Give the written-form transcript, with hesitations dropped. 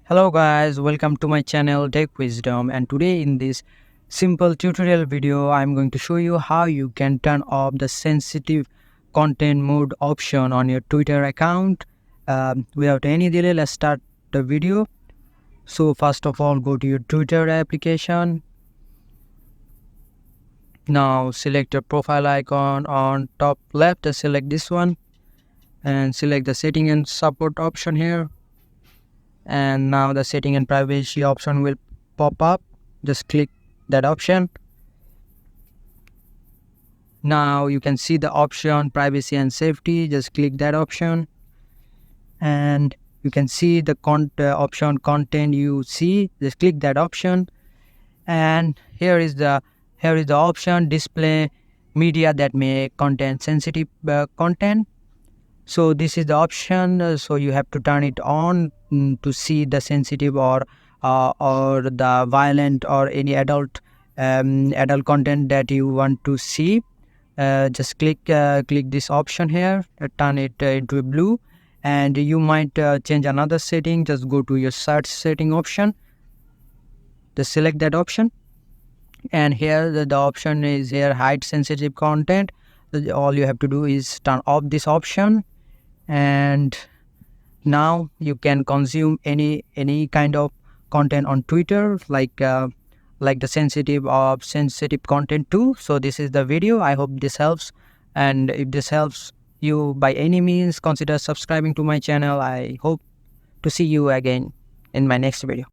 Hello guys, welcome to my channel Tech Wisdom, and today in this simple tutorial video I'm going to show you how you can turn off the sensitive content mode option on your Twitter account. Without any delay, let's start the video. So first of all, go to your Twitter application. Now select your profile icon on top left, select this one and select the setting and support option here. And now the setting and privacy option will pop up. Just click that option. Now you can see the option privacy and safety. Just click that option and you can see the option content you see. Just click that option, and here is the option display media that may contain sensitive content. So this is the option, so you have to turn it on to see the sensitive or the violent or any adult content that you want to see. Just click this option here, turn it into blue, and you might change another setting. Just go to your search setting option, just select that option, and here the option is here hide sensitive content. All you have to do is turn off this option, and now you can consume any kind of content on Twitter, like the sensitive content too. So this is the video. I hope this helps, and if this helps you by any means, consider subscribing to my channel. I hope to see you again in my next video.